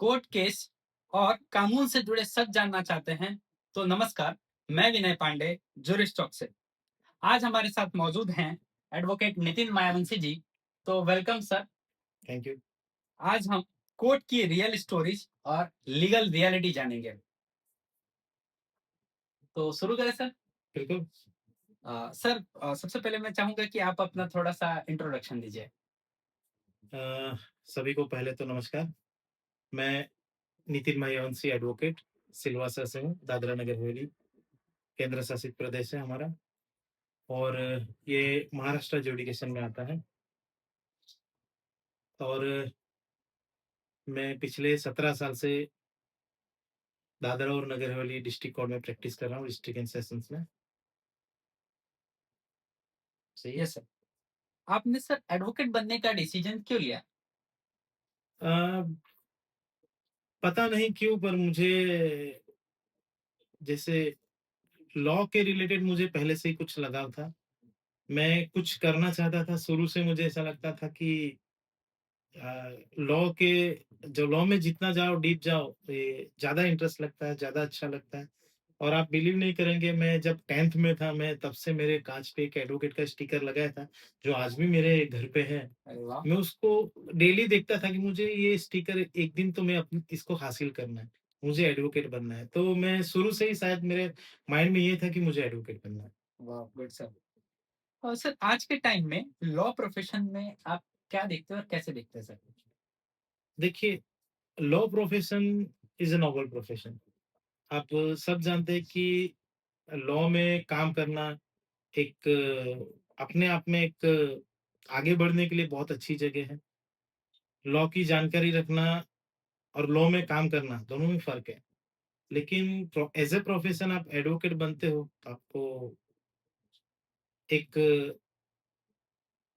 Court case और कानून से जुड़े सच जानना चाहते हैं तो नमस्कार। मैं विनय पांडे, जुरिस स्टॉक से। आज हमारे साथ मौजूद हैं एडवोकेट नितिन मायावंशी जी। तो वेलकम सर। Thank you. आज हम कोर्ट की रियल स्टोरीज और लीगल रियलिटी जानेंगे। तो शुरू करें सर। बिल्कुल। सर, सबसे पहले मैं चाहूंगा कि आप अपना थोड़ा सा इंट्रोडक्शन दीजिए। अ, सभी को पहले तो नमस्कार। मैं नितिन मायावंशी एडवोकेट सिलवासा से हूँ, दादरा नगर हवेली केंद्र शासित प्रदेश है हमारा और ये महाराष्ट्र ज्यूडिकेशन में आता है और मैं पिछले 17 साल से दादरा और नगर हवेली डिस्ट्रिक्ट कोर्ट में प्रैक्टिस कर रहा हूँ, डिस्ट्रिक्ट एंड सेशंस में। सही है? Yes sir. आपने सर एडवोकेट बनने का डिसीजन क्यों लिया? अ, पता नहीं क्यों पर मुझे जैसे लॉ के रिलेटेड मुझे पहले से ही कुछ लगाव था। मैं कुछ करना चाहता था, शुरू से मुझे ऐसा लगता था कि लॉ के जो लॉ में जितना जाओ डीप जाओ ये ज़्यादा इंटरेस्ट लगता है, ज़्यादा अच्छा लगता है। और आप बिलीव नहीं करेंगे मैं जब 10th में था मैं तब से मेरे काँच पे एक एडवोकेट का स्टिकर लगाया था, जो आज भी मेरे घर पे है। अरे वाह। मैं उसको डेली देखता था कि मुझे ये स्टिकर एक दिन तो मैं इसको हासिल करना है, मुझे एडवोकेट बनना है। तो मैं शुरू से ही शायद मेरे माइंड में ये था कि मुझे एडवोकेट बनना है। वाह, गुड सर। और सर आज के टाइम में लॉ प्रोफेशन में आप क्या देखते हो और कैसे देखते हैं सर? देखिए, law profession is a Nobel profession. आप सब जानते हैं कि लॉ में काम करना एक अपने आप में एक आगे बढ़ने के लिए बहुत अच्छी जगह है। लॉ की जानकारी रखना और लॉ में काम करना दोनों में फ़र्क है। लेकिन एज़ अ प्रोफ़ेशन आप एडवोकेट बनते हो, तो आपको एक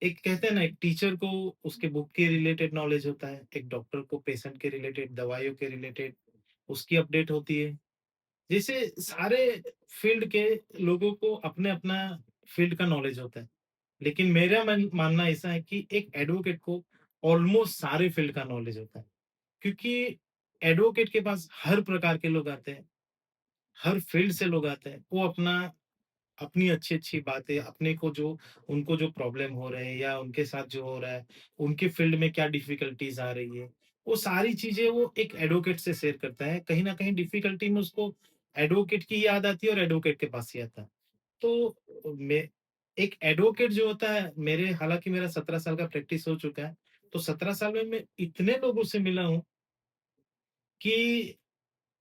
एक कहते हैं ना एक टीचर को उसके बुक के रिलेटेड नॉलेज होता है, एक डॉक्टर को पेशेंट के रिलेटेड, दवाइयों के रिलेटेड उसकी अपडेट होती है। जैसे सारे फ़ील्ड के लोगों को अपने-अपना फ़ील्ड का नॉलेज होता है। लेकिन मेरा मानना ऐसा है कि एक एडवोकेट को ऑलमोस्ट सारे फ़ील्ड का नॉलेज होता है। क्योंकि एडवोकेट के पास हर प्रकार के लोग आते हैं, हर फ़ील्ड से लोग आते हैं। वो अपनी अच्छी-अच्छी बातें अपने को जो उनको जो प्रॉब्लम हो रहे हैं या उनके साथ जो हो रहा है, उनके फ़ील्ड में क्या डिफ़िकल्टीज़ आ रही है, वो सारी चीज़ें वो एक एडवोकेट से शेयर करता है। कहीं न कहीं डिफ़िकल्टी में उसको एडवोकेट की याद आती है और एडवोकेट के पास ही आता है। तो मैं एक एडवोकेट जो होता है मेरे हालाँकि मेरा 17 साल का प्रैक्टिस हो चुका है, तो 17 साल में मैं इतने लोगों से मिला हूँ कि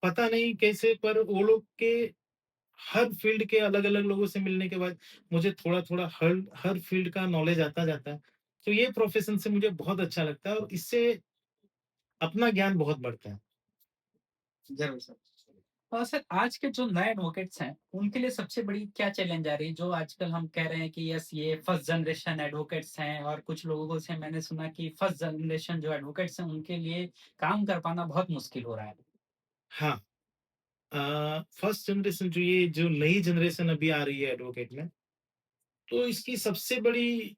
पता नहीं कैसे पर वो लोग के हर फ़ील्ड के अलग-अलग लोगों से मिलने के बाद मुझे थोड़ा-थोड़ा हर हर फ़ील्ड का नॉलेज आता जाता है। तो ये प्रोफ़ेशन से मुझे बहुत अच्छा लगता है और इससे अपना ज्ञान बहुत बढ़ता है। ज़रूर सर। और सर आज के जो नए एडवोकेट्स हैं, उनके लिए सबसे बड़ी क्या चैलेंज आ रही है? जो आजकल हम कह रहे हैं कि यस ये फर्स्ट जनरेशन एडवोकेट्स हैं और कुछ लोगों से मैंने सुना कि फर्स्ट जनरेशन जो एडवोकेट्स हैं, उनके लिए काम कर पाना बहुत मुश्किल हो रहा है। हाँ, फर्स्ट जनरेशन जो नई जनरेशन अभी आ रही है एडवोकेट में, तो इसकी सबसे बड़ी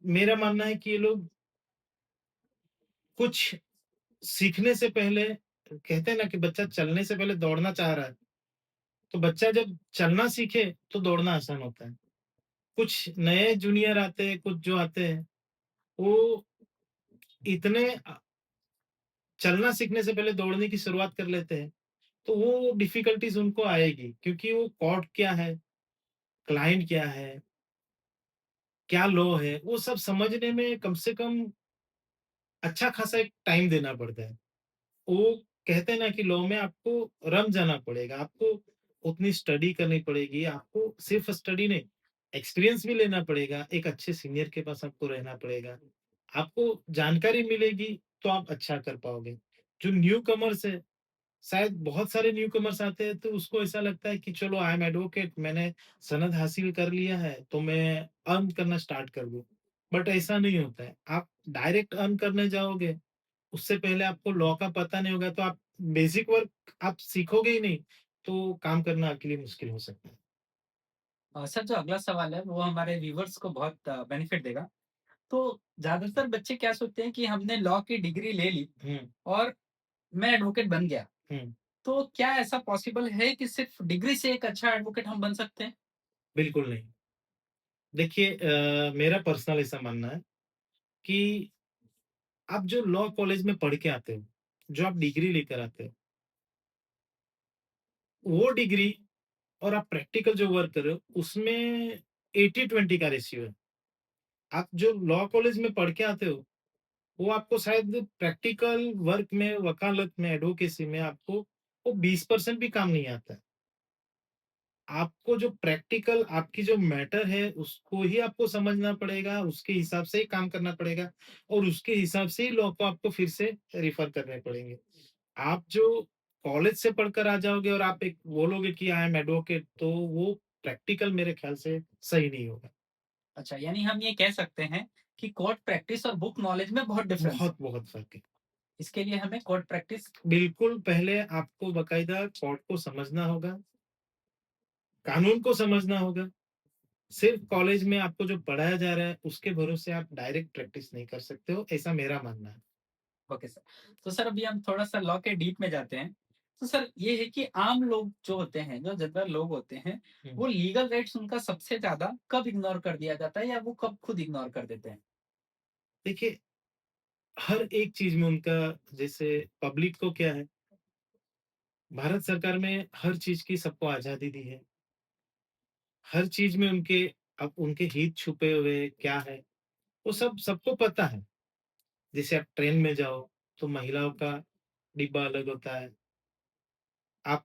मेरा मानना है कि ये लोग कुछ सीखने से पहले कहते हैं ना कि बच्चा चलने से पहले दौड़ना चाह रहा है, तो बच्चा जब चलना सीखे तो दौड़ना आसान होता है। कुछ नए जूनियर आते हैं, कुछ जो आते हैं, वो इतने चलना सीखने से पहले दौड़ने की शुरुआत कर लेते हैं, तो वो डिफ़िकल्टीज़ उनको आएगी क्योंकि वो कोर्ट क्या है, क्लाइंट क्या है, क्या लॉ है, वो सब समझने में कम से कम अच्छा खासा एक टाइम देना पड़ता है। वो कहते हैं ना कि लॉ में आपको रम जाना पड़ेगा, आपको उतनी स्टडी करनी पड़ेगी, आपको सिर्फ़ स्टडी नहीं, एक्सपीरियंस भी लेना पड़ेगा, एक अच्छे सीनियर के पास आपको रहना पड़ेगा। आपको जानकारी मिलेगी, तो आप अच्छा कर पाओगे। जो न्यू कमर्स है, शायद बहुत सारे न्यू कमर्स आते हैं, तो उसको ऐसा लगता है कि चलो आई एम एडवोकेट मैंने सनद हासिल कर लिया है, तो मैं अर्न करना स्टार्ट कर दूँ। बट ऐसा नहीं होता है। आप डायरेक्ट अर्न करने जाओगे उससे पहले आपको लॉ का पता नहीं होगा तो आप बेसिक वर्क आप सीखोगे ही नहीं, तो काम करना आपके लिए मुश्किल हो सकता है। सर जो अगला सवाल है वो हमारे व्यूअर्स को बहुत बेनिफिट देगा। तो ज़्यादातर बच्चे क्या सोचते हैं कि हमने लॉ की डिग्री ले ली हुँ, और मैं एडवोकेट बन गया। हुँ, तो क्या ऐसा पॉसिबल है कि सिर्फ़ डिग्री से एक अच्छा एडवोकेट हम बन सकते हैं? बिल्कुल नहीं। देखिए मेरा पर्सनल ऐसा मानना है कि आप जो लॉ कॉलेज में पढ़ के आते हो, जो आप डिग्री लेकर आते हो, वो डिग्री और आप प्रैक्टिकल जो वर्क कर रहे हो, उसमें 80-20 का रेशियो है। आप जो लॉ कॉलेज में पढ़ के आते हो, वो आपको शायद प्रैक्टिकल वर्क में, वकालत में, एडवोकेसी में आपको वो 20% भी काम नहीं आता है। आपको जो प्रैक्टिकल आपकी जो मैटर है, उसको ही आपको समझना पड़ेगा, उसके हिसाब से ही काम करना पड़ेगा और उसके हिसाब से ही लॉ को आपको फिर से रेफर करने पड़ेंगे। आप जो कॉलेज से पढ़कर आ जाओगे और आप एक बोलोगे कि आई एम एडवोकेट तो वो प्रैक्टिकल मेरे ख्याल से सही नहीं होगा। अच्छा, यानी हम ये कह सकते हैं कि कोर्ट प्रैक्टिस और बुक नॉलेज में बहुत डिफरेंस है। बहुत फ़र्क है। इसके लिए हमें कोर्ट प्रैक्टिस बिल्कुल पहले आपको बाकायदा कोर्ट को समझना होगा, कानून को समझना होगा। सिर्फ़ कॉलेज में आपको जो पढ़ाया जा रहा है, उसके भरोसे आप डायरेक्ट प्रैक्टिस नहीं कर सकते हो, ऐसा मेरा मानना है। Okay sir. तो सर अभी हम थोड़ा-सा लॉ के डीप में जाते हैं। तो सर ये है कि आम लोग जो होते हैं, जो जनरल लोग होते हैं, हुँ। वो लीगल राइट्स उनका सबसे ज़्यादा कब इग्नोर कर दिया जाता है या वो कब खुद इग्नोर कर देते हैं? देखिए, हर एक चीज़ में उनका जैसे पब्लिक को क्या है, भारत सरकार में हर चीज़ की सबको आज़ादी दी है। हर चीज़ में उनके अब उनके हित छुपे हुए क्या है, वो सब सबको पता है। जैसे आप ट्रेन में जाओ, तो महिलाओं का डिब्बा अलग होता है। आप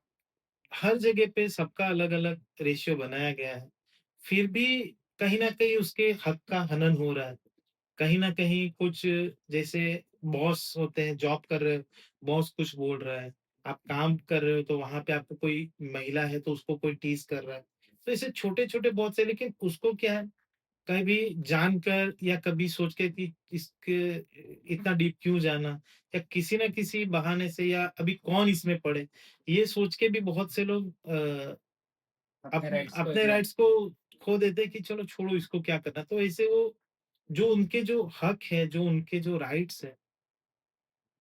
हर जगह पे सबका अलग-अलग रेशियो बनाया गया है। फिर भी कहीं न कहीं उसके हक का हनन हो रहा है। कहीं न कहीं कुछ जैसे बॉस होते हैं, जॉब कर रहे हो, बॉस कुछ बोल रहा है। आप काम कर रहे हो तो वहाँ पे आपको कोई महिला है तो उसको कोई टीज़ कर रहा है। तो ऐसे छोटे-छोटे बहुत से लेकिन उसको क्या है, कभी जानकर या कभी सोच के कि इसके इतना डीप क्यों जाना या किसी न किसी बहाने से या अभी कौन इसमें पड़े, ये सोच के भी बहुत से लोग अपने राइट्स को अपने इग्नोर राइट्स को खो देते हैं कि चलो छोड़ो इसको क्या करना। तो ऐसे वो जो उनके जो हक है, जो उनके जो राइट्स हैं,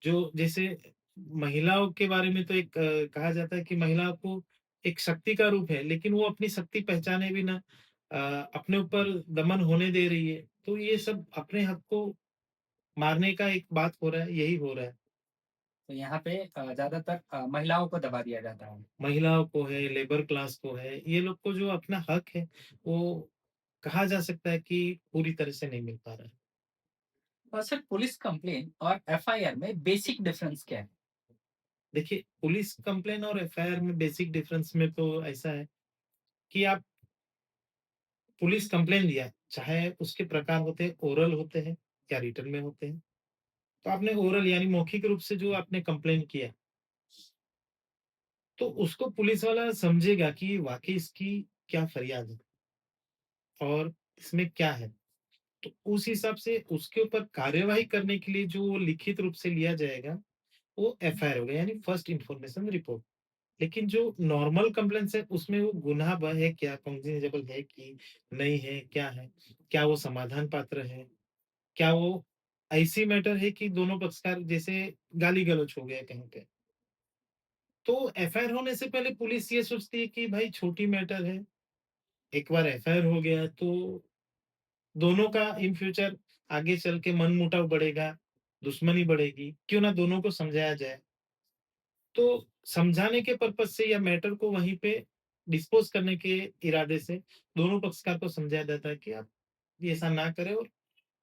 जो जैसे महिलाओं के बारे में तो एक कहा जाता है कि महिला को एक शक्ति का रूप है, लेकिन वो अपनी शक्ति पहचाने बिना अ, अपने ऊपर दमन होने दे रही है। तो ये सब अपने हक को मारने का एक बात हो रहा है, यही हो रहा है। तो यहाँ पे ज़्यादातर महिलाओं को दबा दिया जाता है। महिलाओं को है, लेबर क्लास को है, ये लोग को जो अपना हक है, वो कहा जा सकता है कि पूरी तरह से नहीं मिल पा रहा है। और सर पुलिस कंप्लेन और एफआईआर में बेसिक डिफरेंस क्या है? देखिए, पुलिस कंप्लेन और एफआईआर में बेसिक डिफरेंस में तो ऐसा है कि आप पुलिस कंप्लेन दिया, चाहे उसके प्रकार होते हैं, ओरल होते हैं या रिटन में होते हैं। तो आपने ओरल यानी मौखिक रूप से जो आपने कंप्लेन किया, तो उसको पुलिस वाला समझेगा कि वाक़ई इसकी क्या फरियाद है और इसमें क्या है। तो उस हिसाब से उसके ऊपर कार्यवाही करने के लिए जो लिखित रूप से लिया जाएगा, वो एफआईआर होगा यानी फर्स्ट इन्फॉर्मेशन रिपोर्ट। लेकिन जो नॉर्मल कंप्लेंट्स है उसमें वो गुनाह है क्या, कॉग्निजेबल है कि नहीं है, क्या है? क्या वो समाधान पात्र है? क्या वो ऐसी मैटर है कि दोनों पक्षकार जैसे गाली-गलौच हो गया कहीं पे? तो एफआईआर होने से पहले पुलिस ये सोचती है कि भाई छोटी मैटर है, एक बार एफआईआर हो गया तो दोनों का इन फ्यूचर आगे चल के मनमुटाव बढ़ेगा, दुश्मनी बढ़ेगी, क्यों ना दोनों को समझाया जाए। तो समझाने के पर्पज़ से या मैटर को वहीं पे डिस्पोज़ करने के इरादे से दोनों पक्षकार को समझाया जाता है कि आप ये ऐसा ना करें और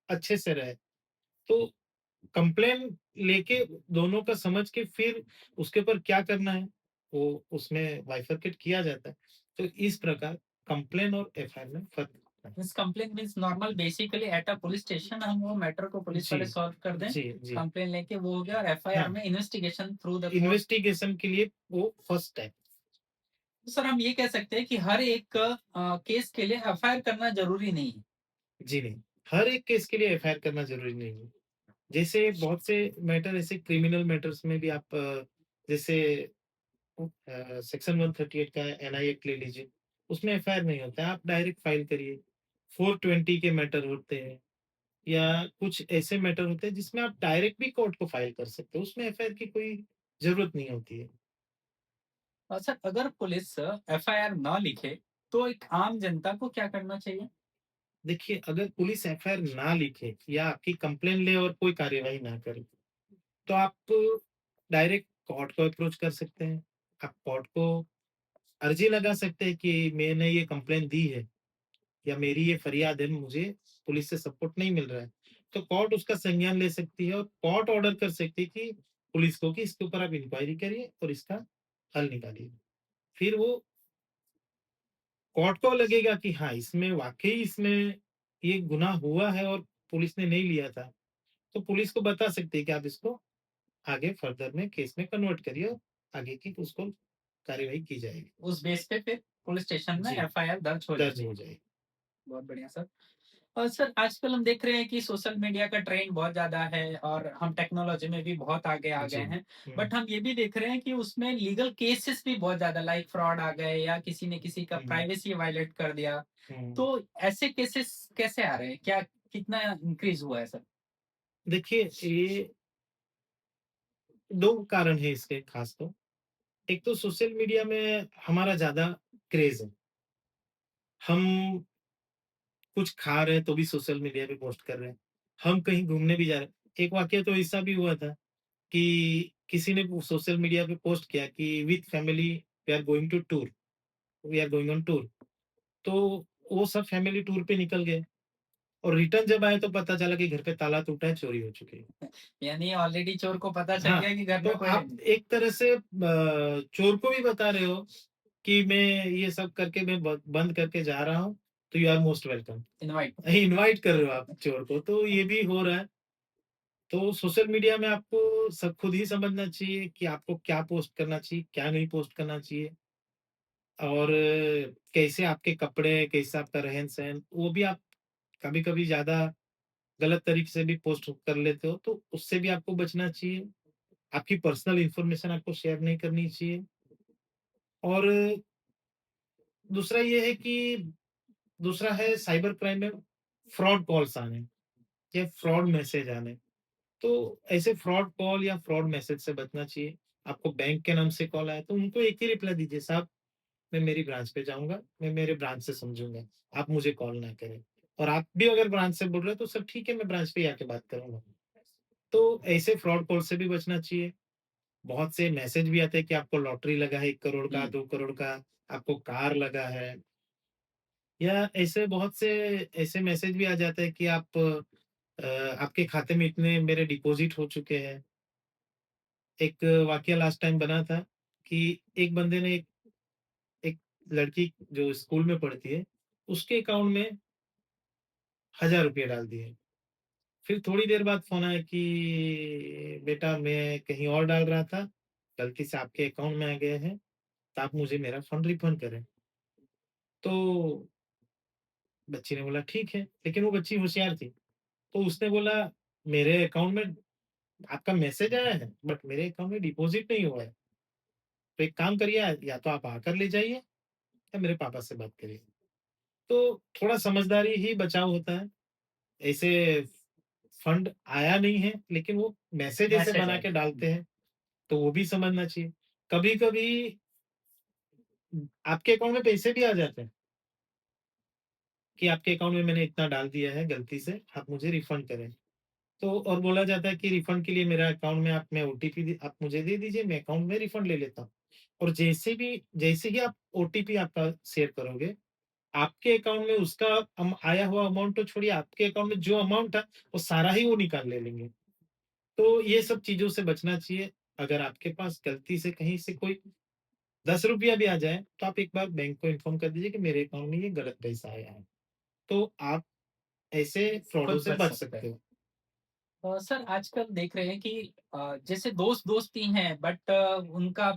अच्छे से रहें। तो कंप्लेन लेके दोनों का समझ के फिर उसके ऊपर क्या करना है, वो उसमें बाइफरकेट किया जाता है। तो इस प्रकार कंप्लेन और एफआईआर में फ़र्क होता है। Means complain means normal basically at a police station हम वो मैटर को पुलिस जी, वाले सॉल्व कर दें, जी, जी। कंप्लेन लेके वो हो गया और एफआईआर हाँ, में investigation through the court. Investigation के लिए वो फर्स्ट स्टेप। तो सर हम ये कह सकते हैं कि हर एक केस के लिए एफआईआर करना ज़रूरी नहीं है। जी नहीं, हर एक केस के लिए एफआईआर करना ज़रूरी नहीं है। जैसे बहुत से मैटर ऐसे क्रिमिनल मैटर्स में भी आप जैसे सेक्शन 138 का एनआई एक्ट ले लीजिए, उसमें एफआईआर नहीं होता है, आप डायरेक्ट फाइल करिए। 420 के मैटर होते हैं, या कुछ ऐसे मैटर होते हैं जिसमें आप डायरेक्ट भी कोर्ट को फाइल कर सकते हो, उसमें एफआईआर की कोई ज़रूरत नहीं होती है। सर अगर पुलिस एफआईआर ना लिखे, तो एक आम जनता को क्या करना चाहिए? देखिए, अगर पुलिस एफआईआर ना लिखे या आपकी कंप्लेन ले और कोई कार्यवाही ना करे, तो आप डायरेक्ट कोर्ट को अप्रोच कर सकते हैं। आप कोर्ट को अर्जी लगा सकते हैं कि मैंने ये कंप्लेन दी है या मेरी ये फरियाद है, मुझे पुलिस से सपोर्ट नहीं मिल रहा है। तो कोर्ट उसका संज्ञान ले सकती है और कोर्ट ऑर्डर कर सकती है कि पुलिस को कि इसके ऊपर आप इंक्वायरी करिए और इसका हल निकालिए। फिर वो कोर्ट को लगेगा कि हाँ, इसमें वाक़ई इसमें ये गुनाह हुआ है और पुलिस ने नहीं लिया था, तो पुलिस को बता सकती है कि आप इसको आगे फर्दर में केस में कन्वर्ट करिए और आगे की उसको कार्यवाही की जाएगी। उस बेस पे फिर पुलिस स्टेशन में जी, एफआईआर दर्ज हो दर्ज जाती हो है। जाएगी। बहुत बढ़िया सर। और सर आजकल हम देख रहे हैं कि सोशल मीडिया का ट्रेंड बहुत ज़्यादा है और हम टेक्नोलॉजी में भी बहुत आगे आ गए जी। हैं। हुँ, बट हम ये भी देख रहे हैं कि उसमें लीगल केसेस भी बहुत ज़्यादा लाइक फ्रॉड आ गए या किसी ने किसी का हुँ, प्राइवेसी वायलेट कर दिया। हुँ। तो ऐसे केसेस कैसे आ रहे हैं? क्या कितना इंक्रीज़ हुआ है सर? देखिए, ये 2 कारण हैं इसके खास तो। एक तो सोशल मीडिया में हमारा ज़्यादा क्रेज़ है। हम कुछ खा रहे हैं तो भी सोशल मीडिया पे पोस्ट कर रहे हैं। हम कहीं घूमने भी जा रहे हैं। एक वाक़या तो ऐसा भी हुआ था कि किसी ने वो सोशल मीडिया पे पोस्ट किया कि with family we are going to tour, we are going on tour. तो वो सब फैमिली टूर पे निकल गए और रिटर्न जब आए तो पता चला कि घर पे ताला टूटा है, चोरी हो चुकी है। यानी ऑलरेडी चोर को पता चल हाँ, गया कि घर तो में कोई है आप नहीं। एक तरह से चोर को भी बता रहे हो कि मैं ये सब करके मैं बंद करके जा रहा हूँ, तो you are most welcome. Invite. Invite कर रहे हो आप चोर को, तो ये भी हो रहा है। तो सोशल मीडिया में आपको सब खुद ही समझना चाहिए कि आपको क्या पोस्ट करना चाहिए, क्या नहीं पोस्ट करना चाहिए और कैसे आपके कपड़े, कैसा आपका रहन-सहन, वो भी आप कभी-कभी ज़्यादा गलत तरीके से भी पोस्ट कर लेते हो, तो उससे भी आपको बचना चाहिए। आपकी पर्सनल इन्फॉर्मेशन आपको शेयर नहीं करनी चाहिए और दूसरा ये है कि दूसरा है साइबर क्राइम में फ्रॉड कॉल्स आने या फ्रॉड मैसेज आने। तो ऐसे फ्रॉड कॉल या फ्रॉड मैसेज से बचना चाहिए। आपको बैंक के नाम से कॉल आया तो उनको एक ही रिप्लाई दीजिए, साहब मैं मेरी ब्रांच पे जाऊँगा, मैं मेरे ब्रांच से समझूँगा, आप मुझे कॉल ना करें। और आप भी अगर ब्रांच से बोल रहे हो तो सर ठीक है, मैं ब्रांच पे ही आके बात करूँगा। तो ऐसे फ्रॉड कॉल से भी बचना चाहिए। बहुत से मैसेज भी आते हैं कि आपको लॉटरी लगा है 1 करोड़ का, हुँ। 2 करोड़ का, आपको कार लगा है या ऐसे बहुत से ऐसे मैसेज भी आ जाते हैं कि आपके खाते में इतने मेरे डिपॉज़िट हो चुके हैं। एक वाकया लास्ट टाइम बना था कि एक बंदे ने एक लड़की जो स्कूल में पढ़ती है, उसके अकाउंट में ₹1000 डाल दिए। फिर थोड़ी देर बाद फ़ोन आया कि बेटा मैं कहीं और डाल रहा था, गलती से आपके अकाउंट में आ गए हैं, तो आप मुझे मेरा फंड रिफंड करें। तो बच्ची ने बोला ठीक है, लेकिन वो बच्ची होशियार थी। तो उसने बोला मेरे अकाउंट में आपका मैसेज आया है, बट मेरे अकाउंट में डिपॉज़िट नहीं हुआ है। तो एक काम करिए या तो आप आकर ले जाइए या मेरे पापा से बात करिए। तो थोड़ा समझदारी ही बचाव होता है। ऐसे फंड आया नहीं है, लेकिन वो मैसेज ऐसे मैसेज बना आए। के हुँ। डालते हैं, तो वो भी समझना चाहिए। कभी-कभी आपके अकाउंट में पैसे भी आ जाते हैं कि आपके अकाउंट में मैंने इतना डाल दिया है गलती से, आप मुझे रिफंड करें। तो और बोला जाता है कि रिफंड के लिए मेरा अकाउंट में आप मैं ओटीपी आप मुझे दे दीजिए, मैं अकाउंट में रिफंड ले लेता हूँ। और जैसे ही आप ओटीपी आपका शेयर करोगे, आपके अकाउंट में उसका आया हुआ अमाउंट तो छोड़िए, आपके अकाउंट में जो अमाउंट था, वो सारा ही वो निकाल ले लेंगे। तो ये सब चीज़ों से बचना चाहिए। अगर आपके पास गलती से कहीं से कोई ₹10 भी आ जाए, तो आप एक बार बैंक को इन्फॉर्म कर दीजिए कि मेरे अकाउंट में ये गलत पैसा आया है। तो आप ऐसे फ्रॉडों खुद से बच बच सकते हैं। सकते हो। सर आजकल देख रहे हैं कि जैसे दोस्त दोस्त ही हैं बट उनका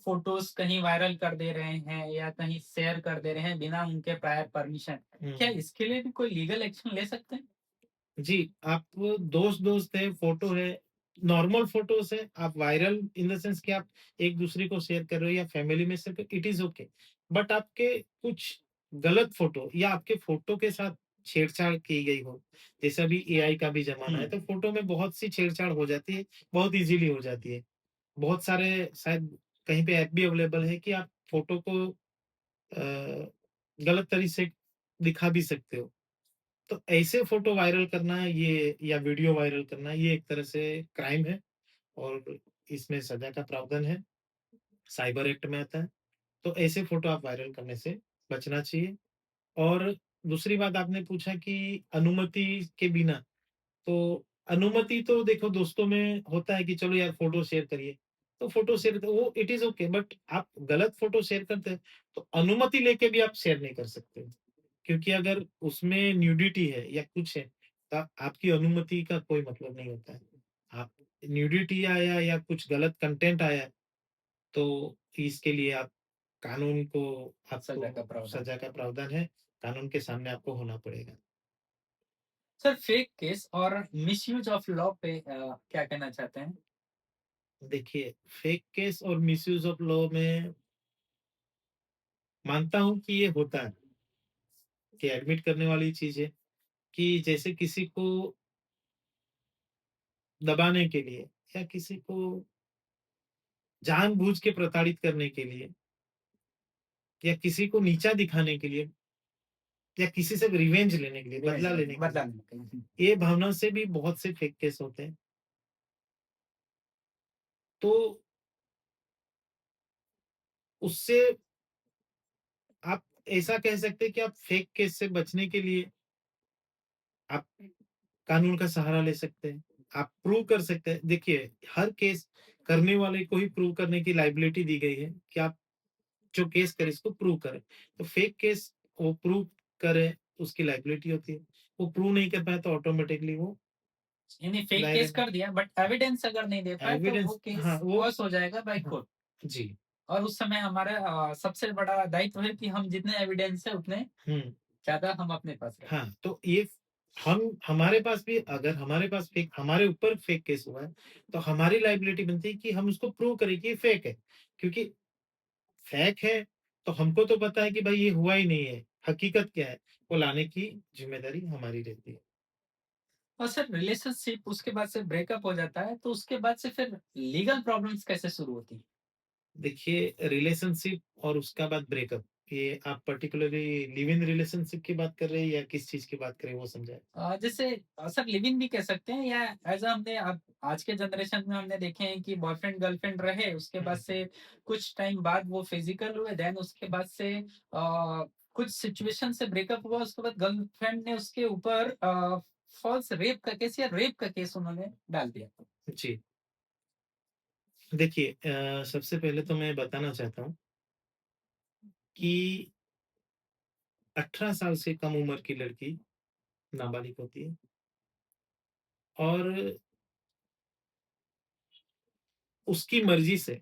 फोटोज़ कहीं वायरल कर दे रहे हैं या कहीं शेयर कर दे रहे हैं बिना उनके प्रायर परमिशन। क्या हुँ। इसके लिए भी कोई लीगल एक्शन ले सकते हैं? जी, आप दोस्त-दोस्त है, फ़ोटो है, नॉर्मल फ़ोटोज़ है, आप वायरल इन द सेंस कि आप एक-दूसरे को शेयर कर रहे हो या फैमिली में से इट इज़ ओके। बट आपके कुछ गलत फ़ोटो या आपके फ़ोटो के साथ छेड़छाड़ की गई हो, जैसे अभी एआई का भी ज़माना है, हुँ, तो फ़ोटो में बहुत सी छेड़छाड़ हो जाती है, बहुत ईज़िली हो जाती है। बहुत सारे शायद कहीं पे ऐप भी अवेलेबल है कि आप फ़ोटो को गलत तरीके से दिखा भी सकते हो। तो ऐसे फ़ोटो वायरल करना ये या वीडियो वायरल करना ये एक तरह से क्राइम है और इसमें सज़ा का प्रावधान है, साइबर एक्ट में आता है। तो ऐसे फ़ोटो आप वायरल करने से बचना चाहिए। और दूसरी बात आपने पूछा कि अनुमति के बिना, तो अनुमति तो देखो दोस्तों में होता है कि चलो यार फ़ोटो शेयर करिए, तो फ़ोटो शेयर वो इट इज़ ओके बट आप गलत फ़ोटो शेयर करते हैं, तो अनुमति लेके भी आप शेयर नहीं कर सकते। क्योंकि अगर उसमें न्यूडिटी है या कुछ है, तो आपकी अनुमति का कोई मतलब नहीं होता है। आप न्यूडिटी आया या कुछ गलत कंटेंट आया, तो इसके लिए आप कानून को सज़ा का आपको प्रावधान। सज़ा का प्रावधान है, कानून के सामने आपको होना पड़ेगा। सर फेक केस और मिसयूज़ ऑफ लॉ पे क्या कहना चाहते हैं? देखिए, फेक केस और मिसयूज़ ऑफ लॉ में मानता हूँ कि ये होता है, कि एडमिट करने वाली चीज़ है, कि जैसे किसी को दबाने के लिए या किसी को जानबूझ के प्रताड़ित करने के लिए या किसी को नीचा दिखाने के लिए या किसी से रिवेंज लेने के लिए, रिवेंज बदला लेने लेने के बदला लिए, लेने के लिए। ये भावना से भी बहुत से फेक केस होते हैं। तो उससे आप ऐसा कह सकते हैं कि आप फेक केस से बचने के लिए आप कानून का सहारा ले सकते हैं। आप प्रूव कर सकते हैं। देखिए, हर केस करने वाले को ही प्रूव करने की लायबिलिटी दी गई है कि आप जो केस करें इसको प्रूव करें। तो फेक केस वो प्रूव करे, उसकी लायबिलिटी होती है। वो प्रूव नहीं कर पाया तो ऑटोमैटिकली वो यानी फेक केस दायरे में कर दिया बट एविडेंस अगर नहीं दे पाए तो वो एविडेंस हाँ, केस वो क्लोज़ हो जाएगा बाय हाँ, कोर्ट। जी। और उस समय हमारा सबसे बड़ा दायित्व है कि हम जितने एविडेंस है उतने हुँ। ज़्यादा हम अपने पास रखें। हाँ, तो ये हम हमारे पास भी अगर हमारे पास फेक हमारे ऊपर फेक केस हुआ है, तो हमारी लायबिलिटी बनती है कि हम उसको प्रूव करें कि ये फेक है। क्योंकि फेक है, तो हमको तो पता है कि भाई ये हुआ ही नहीं है, हकीकत क्या है, वो लाने की ज़िम्मेदारी हमारी रहती है। और सर रिलेशनशिप उसके बाद से ब्रेकअप हो जाता है, तो उसके बाद से फिर लीगल प्रॉब्लम्स कैसे शुरू होती हैं? देखिए रिलेशनशिप और उसका बाद ब्रेकअप, ये आप पर्टिकुलरली लिव इन रिलेशनशिप की बात कर रहे हैं या किस चीज़ की बात कर रहे हैं वो समझाएँ? जैसे सर लिव इन भी कह सकते हैं या एज़ हमने अब आज के जनरेशन में हमने देखे हैं कि बॉयफ्रेंड गर्लफ्रेंड रहे, उसके बाद हुँ, से कुछ टाइम बाद वो फिज़िकल हुए, देन उसके बाद से कुछ सिचुएशन से ब्रेकअप हुआ, उसके बाद गर्लफ्रेंड ने उसके ऊपर फ़ॉल्स रेप का केस या रेप का केस उन्होंने डाल दिया। जी। देखिए सबसे पहले तो मैं बताना चाहता हूँ कि 18 साल से कम उम्र की लड़की नाबालिग होती है और उसकी मर्ज़ी से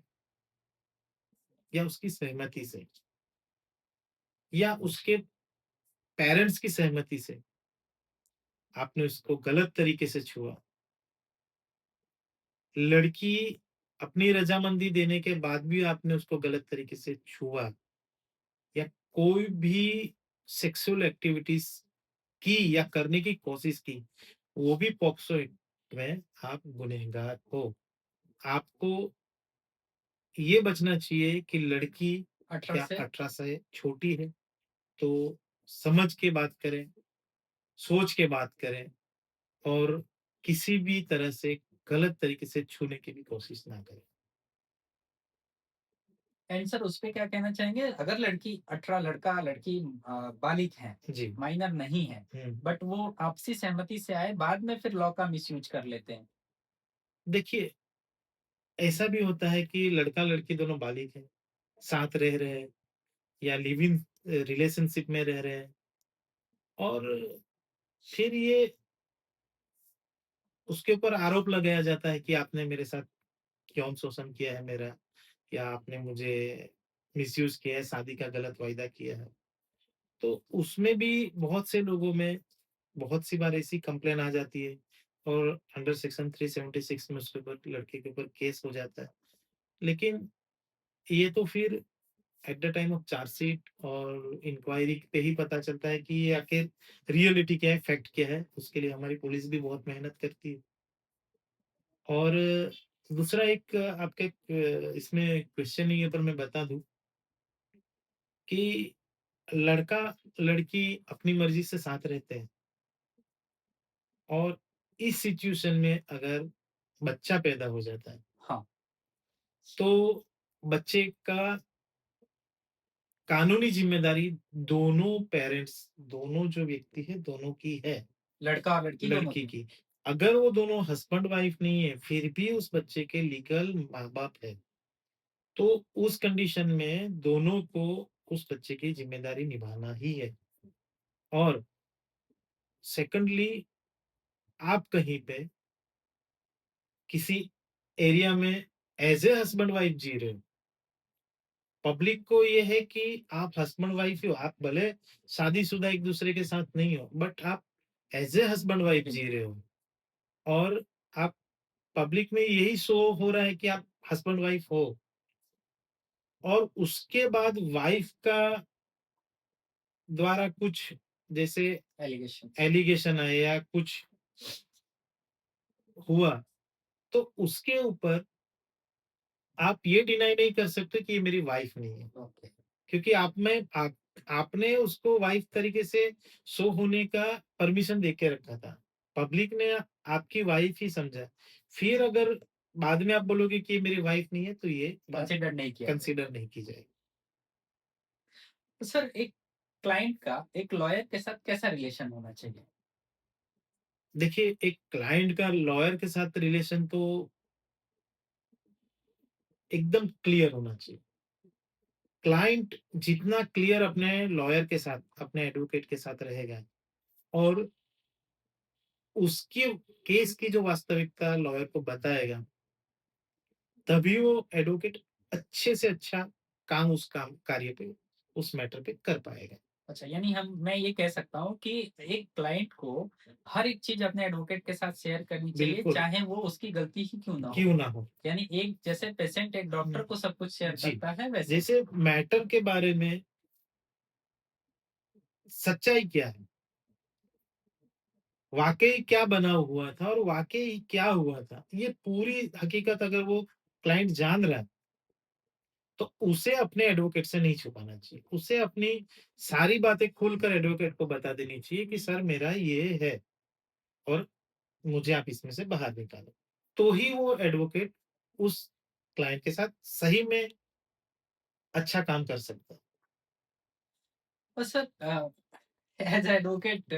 या उसकी सहमति से या उसके पेरेंट्स की सहमति से आपने उसको गलत तरीके से छुआ, लड़की अपनी रज़ामंदी देने के बाद भी आपने उसको गलत तरीके से छुआ या कोई भी सेक्सुअल एक्टिविटीज़ की या करने की कोशिश की, वो भी पॉक्सो एक्ट में आप गुनहगार हो। आपको ये बचना चाहिए कि लड़की 18 क्या से 18 से छोटी है, तो समझ के बात करें, सोच के बात करें और किसी भी तरह से गलत तरीके से छूने की भी कोशिश ना करें। एंड सर उस पे क्या कहना चाहेंगे? अगर लड़की 18 लड़का-लड़की बालिग हैं, जी। माइनर नहीं है, हुँ। बट वो आपसी सहमति से आए, बाद में फिर लॉ का मिसयूज़ कर लेते हैं। देखिए, ऐसा भी होता है कि लड़का-लड़की दोनों बालिग हैं, साथ रह रहे हैं या लिव इन रिलेशनशिप में रह रहे हैं और फिर ये उसके ऊपर आरोप लगाया जाता है कि आपने मेरे साथ यौन शोषण किया है मेरा या आपने मुझे मिसयूज़ किया है, शादी का गलत वायदा किया है। तो उसमें भी बहुत से लोगों में बहुत सी बार ऐसी कंप्लेन आ जाती है और अंडर सेक्शन 376 में उसके ऊपर लड़के के ऊपर केस हो जाता है। लेकिन ये तो फिर at the time of chargesheet और इंक्वायरी पे ही पता चलता है कि ये आखिर रियलिटी क्या है, फैक्ट क्या है। उसके लिए हमारी पुलिस भी बहुत मेहनत करती है। और दूसरा एक आपका एक इसमें क्वेश्चन नहीं है पर मैं बता दूँ कि लड़का-लड़की अपनी मर्ज़ी से साथ रहते हैं और इस सिचुएशन में अगर बच्चा पैदा हो जाता है, हाँ, तो बच्चे का कानूनी ज़िम्मेदारी दोनों पेरेंट्स, दोनों जो व्यक्ति है, दोनों की है, लड़का और लड़की दोनों लड़की की। की। अगर वो दोनों हस्बैंड वाइफ नहीं है, फिर भी उस बच्चे के लीगल माँ-बाप है, तो उस कंडीशन में दोनों को उस बच्चे की ज़िम्मेदारी निभाना ही है। और सेकंडली आप कहीं पे किसी एरिया में एज़ ए हस्बैंड वाइफ जी रहे हो, पब्लिक को ये है कि आप हस्बैंड वाइफ ही हो, आप भले शादीशुदा एक-दूसरे के साथ नहीं हो, बट आप एज़ ए हस्बैंड वाइफ जी बिल्कुल। रहे हो और आप पब्लिक में यही शो हो रहा है कि आप हस्बैंड वाइफ हो और उसके बाद वाइफ का द्वारा कुछ जैसे एलिगेशंस। एलिगेशन आए या कुछ हुआ, तो उसके ऊपर आप ये डिनाई नहीं कर सकते कि ये मेरी वाइफ नहीं है। ओके। क्योंकि आपने उसको वाइफ तरीके से शो होने का परमिशन दे के रखा था। पब्लिक ने आपकी वाइफ ही समझा। फिर अगर बाद में आप बोलोगे कि ये मेरी वाइफ नहीं है, तो ये बात कंसिडर नहीं किया जाए। कंसिडर नहीं की जाएगी। तो सर एक क्लाइंट का एक लॉयर के साथ कैसा रिलेशन होना चाहिए? देखिए, एक क्लाइंट का लॉयर के साथ रिलेशन तो एकदम क्लियर होना चाहिए। क्लाइंट जितना क्लियर अपने लॉयर के साथ, अपने एडवोकेट के साथ रहेगा और उसकी केस की जो वास्तविकता लॉयर को बताएगा, तभी वो एडवोकेट अच्छे से अच्छा काम उस काम कार्य पे, उस मैटर पे कर पाएगा। अच्छा, यानी हम मैं ये कह सकता हूँ कि एक क्लाइंट को हर एक चीज़ अपने एडवोकेट के साथ शेयर करनी चाहिए, बिल्कुल, चाहे वो उसकी गलती ही क्यों ना हो। क्यों ना हो। यानी एक जैसे पेशेंट एक हुँ, डॉक्टर को सब कुछ शेयर जी। करता है वैसे ही। जैसे मैटर के बारे में सच्चाई क्या है? वाक़ई क्या बना हुआ था और वाक़ई क्या हुआ था? ये पूरी हकीकत अगर वो क्लाइंट जान रहा है, तो उसे अपने एडवोकेट से नहीं छुपाना चाहिए। उसे अपनी सारी बातें खुलकर एडवोकेट को बता देनी चाहिए कि सर मेरा ये है और मुझे आप इसमें से बाहर निकालो। तो ही वो एडवोकेट उस क्लाइंट के साथ सही में अच्छा काम कर सकता है। और सर एज़ एडवोकेट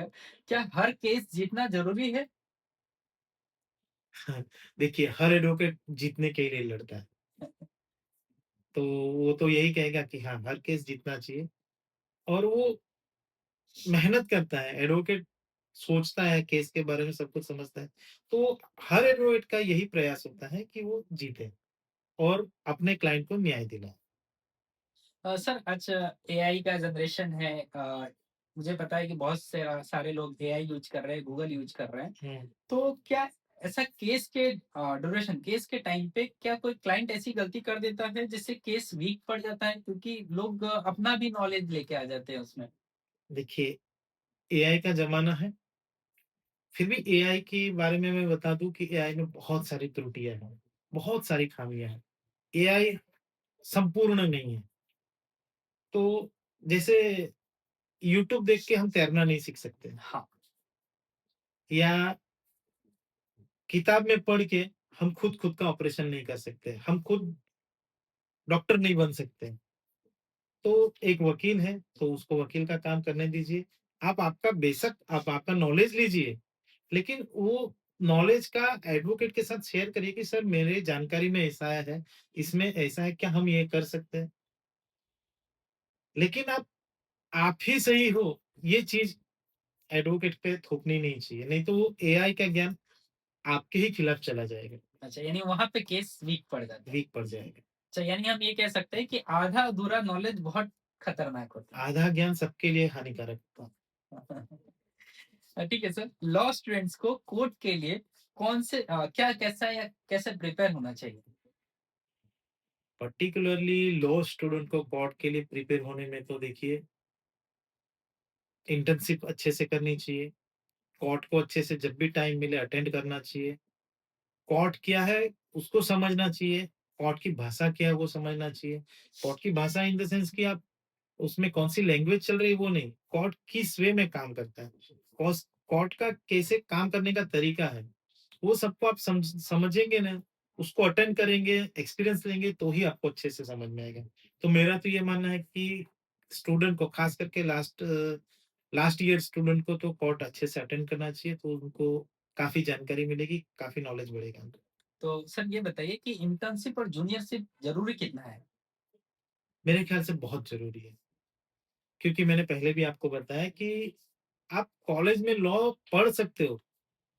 क्या हर केस जीतना ज़रूरी है? देखिए, हर एडवोकेट जीतने के लिए लड़ता है। तो वो तो यही कहेगा कि हाँ, हर केस जीतना चाहिए और वो मेहनत करता है। एडवोकेट सोचता है, केस के बारे में सब कुछ समझता है। तो हर एडवोकेट का यही प्रयास होता है कि वो जीते और अपने क्लाइंट को न्याय दिलाए। सर आज एआई का जनरेशन है। मुझे पता है कि बहुत से सारे लोग एआई यूज़ कर रहे हैं, गूगल यूज़ कर रहे हैं। हुँ। तो क्या ऐसा केस के ड्यूरेशन केस के टाइम पे क्या कोई क्लाइंट ऐसी गलती कर देता है जिससे केस वीक पड़ जाता है? क्योंकि लोग अपना भी नॉलेज लेके आ जाते हैं उसमें। देखिए, एआई का ज़माना है, फिर भी एआई के बारे में मैं बता दूँ कि एआई में बहुत सारी त्रुटियाँ हैं, बहुत सारी खामियाँ हैं। एआई संपूर्ण नहीं है। तो जैसे यूट्यूब देख के हम तैरना नहीं सीख सकते हाँ, या किताब में पढ़ के हम खुद का ऑपरेशन नहीं कर सकते। हम खुद डॉक्टर नहीं बन सकते। तो एक वकील है, तो उसको वकील का काम करने दीजिए। आप आपका नॉलेज लीजिए, लेकिन वो नॉलेज का एडवोकेट के साथ शेयर करिए कि सर मेरे जानकारी में ऐसा है, इसमें ऐसा है, क्या हम ये कर सकते हैं? लेकिन आप ही सही हो, ये चीज़ एडवोकेट पे थोपनी नहीं चाहिए, नहीं तो वो एआई का ज्ञान आपके ही खिलाफ चला जाएगा, अच्छा, यानी वहाँ पे केस वीक पड़ जाता है। वीक पड़ जाएगा। अच्छा, यानी हम ये कह सकते हैं कि आधा अधूरा नॉलेज बहुत खतरनाक होता है। आधा ज्ञान सबके लिए हानिकारक होता है। ठीक है सर। लॉ स्टूडेंट्स को कोर्ट के लिए कौन से क्या कैसा या कैसे प्रिपेयर होना चाहिए? पर्टिकुलरली लॉ स्टूडेंट को कोर्ट के लिए प्रिपेयर होने में तो देखिए इंटर्नशिप अच्छे से करनी चाहिए। कोर्ट को अच्छे से जब भी टाइम मिले अटेंड करना चाहिए। कोर्ट क्या है उसको समझना चाहिए। कोर्ट की भाषा क्या है वो समझना चाहिए। कोर्ट की भाषा इन द सेंस कि आप उसमें कौन-सी लैंग्वेज चल रही है वो नहीं, कोर्ट किस वे में काम करता है। कोर्ट का कैसे काम करने का तरीका है, वो सबको आप समझेंगे ना, उसको अटेंड करेंगे, एक्सपीरियंस लेंगे तो ही आपको अच्छे से समझ में आएगा। तो मेरा तो ये मानना है कि स्टूडेंट को खास करके लास्ट ईयर स्टूडेंट को तो कोर्ट अच्छे से अटेंड करना चाहिए, तो उनको काफ़ी जानकारी मिलेगी, काफ़ी नॉलेज बढ़ेगा उनका। तो सर ये बताइए कि इंटर्नशिप और जूनियरशिप ज़रूरी कितना है? मेरे ख्याल से बहुत ज़रूरी है, क्योंकि मैंने पहले भी आपको बताया कि आप कॉलेज में लॉ पढ़ सकते हो,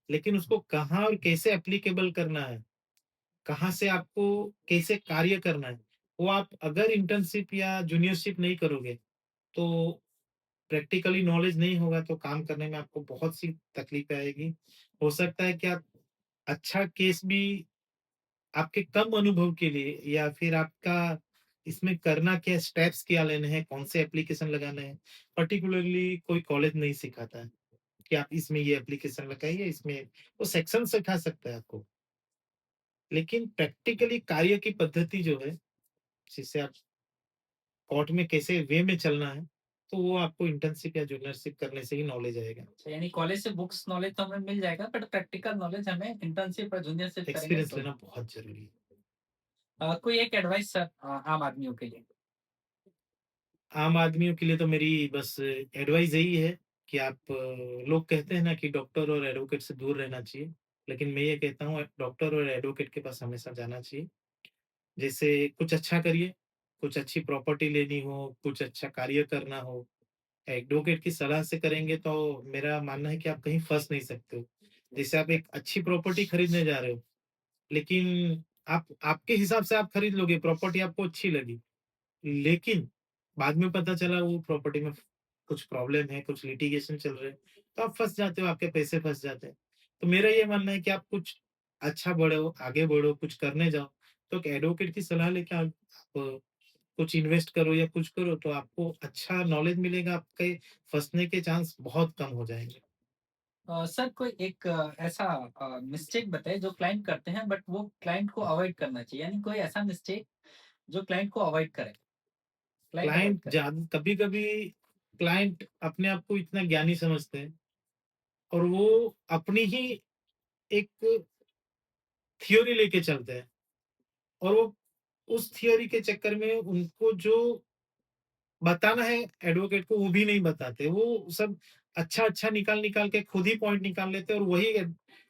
लेकिन उसको कहाँ और कैसे एप्लीकेबल करना है, कहाँ से आपको कैसे कार्य करना है, वो आप अगर इंटर्नशिप या जूनियरशिप नहीं करोगे, तो प्रैक्टिकली नॉलेज नहीं होगा तो काम करने में आपको बहुत सी तकलीफ़ें आएगी। हो सकता है कि आप अच्छा केस भी आपके कम अनुभव के लिए या फिर आपका इसमें करना क्या स्टेप्स क्या लेने हैं, कौन से एप्लीकेशन लगाने हैं, पर्टिकुलरली कोई कॉलेज नहीं सिखाता है कि आप इसमें ये एप्लीकेशन लगाइए, इसमें वो सेक्शन सिखा सकता है आपको। लेकिन प्रैक्टिकली कार्य की पद्धति जो है, जिससे आप कोर्ट में कैसे वे में चलना है, तो वो आपको इंटर्नशिप या जूनियरशिप करने से ही नॉलेज आएगा। अच्छा, यानी कॉलेज से बुक्स नॉलेज तो हमें मिल जाएगा बट प्रैक्टिकल नॉलेज हमें इंटर्नशिप और जूनियरशिप करेंगे एक्सपीरियंस तो। लेना बहुत ज़रूरी है। कोई एक एडवाइस सर आम आदमियों के लिए? आम आदमियों के लिए तो मेरी बस एडवाइस यही है कि आप लोग कहते हैं ना कि डॉक्टर और एडवोकेट से दूर रहना चाहिए, लेकिन मैं ये कहता हूँ डॉक्टर और एडवोकेट के पास हमेशा जाना चाहिए। जैसे कुछ अच्छा करिए, कुछ अच्छी प्रॉपर्टी लेनी हो, कुछ अच्छा कार्य करना हो, एडवोकेट की सलाह से करेंगे तो मेरा मानना है कि आप कहीं फँस नहीं सकते हो। जैसे आप एक अच्छी प्रॉपर्टी खरीदने जा रहे हो, लेकिन आप आपके हिसाब से आप खरीद लोगे, प्रॉपर्टी आपको अच्छी लगी। लेकिन बाद में पता चला वो प्रॉपर्टी में कुछ प्रॉब्लम है, कुछ लिटिगेशन चल रहे हैं, तो आप फँस जाते हो, आपके पैसे फँस जाते हैं। तो मेरा ये मानना है कि आप कुछ अच्छा बढ़ो, आगे बढ़ो, कुछ करने जाओ, तो एक एडवोकेट की सलाह लेके आप कुछ इन्वेस्ट करो या कुछ करो तो आपको अच्छा नॉलेज मिलेगा, आपके फँसने के चांस बहुत कम हो जाएँगे। सर कोई एक ऐसा मिस्टेक बताइए जो क्लाइंट करते हैं बट वो क्लाइंट को अवॉइड करना चाहिए, यानी कोई ऐसा मिस्टेक जो क्लाइंट को अवॉइड करे, क्लाइंट अवॉइड क्लाइंट करे। जान कभी-कभी क्लाइंट अपने आप को इतना ज्ञानी समझते हैं और वो अपनी ही एक थ्योरी लेके चलते हैं और वो उस थ्योरी के चक्कर में उनको जो बताना है एडवोकेट को वो भी नहीं बताते। वो सब अच्छा-अच्छा निकाल-निकाल के खुद ही पॉइंट निकाल लेते हैं और वही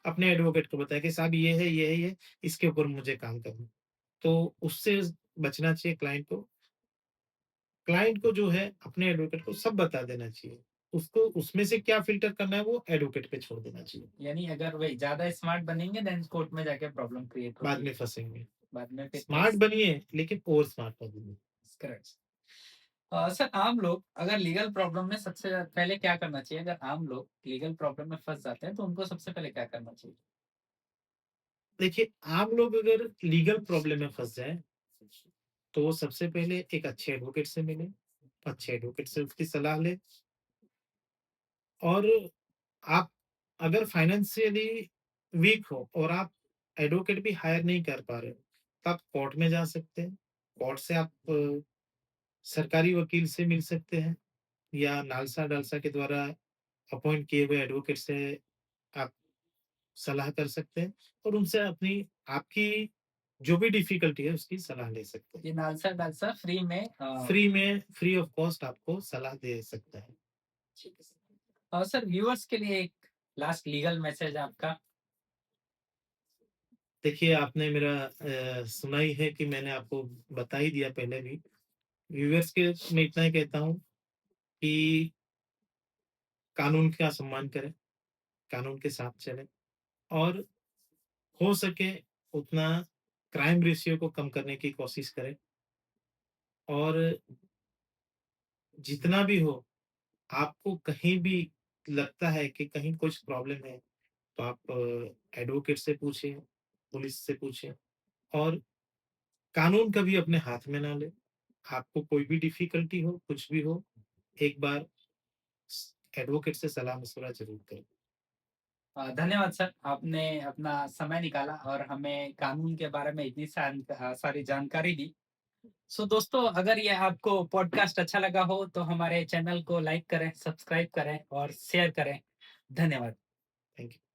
अपने एडवोकेट को बताया कि साहब ये है, ये है, ये इसके ऊपर मुझे काम करना है। तो उससे बचना चाहिए क्लाइंट को। क्लाइंट को जो है अपने एडवोकेट को सब बता देना चाहिए। उसको उसमें से क्या फ़िल्टर करना है वो एडवोकेट पे छोड़ देना चाहिए। यानी अगर वही ज़्यादा स्मार्ट बनेंगे देन कोर्ट में जाके प्रॉब्लम क्रिएट बाद होती में है। फँसेंगे। बाद में फिर स्मार्ट केस। बनिए लेकिन और स्मार्ट मत बनिए। करेक्ट। सर आम लोग अगर लीगल प्रॉब्लम में सबसे पहले क्या करना चाहिए? अगर आम लोग लीगल प्रॉब्लम में फँस जाते हैं तो उनको सबसे पहले क्या करना चाहिए? देखिए आम लोग अगर लीगल प्रॉब्लम में फँस जाएँ तो वो सबसे पहले एक अच्छे एडवोकेट से मिलें, अच्छे एडवोकेट से उसकी सलाह लें और आप अगर फाइनेंशियली वीक हो और आप एडवोकेट भी हायर नहीं कर पा रहे हो, तो आप कोर्ट में जा सकते हैं। कोर्ट से आप सरकारी वकील से मिल सकते हैं या नालसा-डालसा के द्वारा अपॉइंट किए हुए एडवोकेट से आप सलाह कर सकते हैं और उनसे अपनी आपकी जो भी डिफ़िकल्टी है उसकी सलाह ले सकते हैं। ये नालसा-डालसा फ्री में फ्री ऑफ कॉस्ट आपको सलाह दे सकता है। ठीक है सर। सर व्यूअर्स के लिए एक लास्ट लीगल मैसेज आपका। देखिए आपने मेरा सुना ही है कि मैंने आपको बता ही दिया पहले भी। व्यूअर्स के मैं इतना ही कहता हूँ कि कानून का सम्मान करें, कानून के साथ चलें और हो सके उतना क्राइम रेशियो को कम करने की कोशिश करें और जितना भी हो आपको कहीं भी लगता है कि कहीं कुछ प्रॉब्लम है, तो आप एडवोकेट से पूछिए, पुलिस से पूछिए और कानून कभी अपने हाथ में ना लें। आपको कोई भी डिफ़िकल्टी हो, कुछ भी हो, एक बार स एडवोकेट से सलाह-मशवरा ज़रूर करें। धन्यवाद सर, आपने अपना समय निकाला और हमें कानून के बारे में इतनी सारी जानकारी दी। सो दोस्तों, अगर ये आपको पॉडकास्ट अच्छा लगा हो तो हमारे चैनल को लाइक करें, सब्सक्राइब करें और शेयर करें। धन्यवाद। Thank you.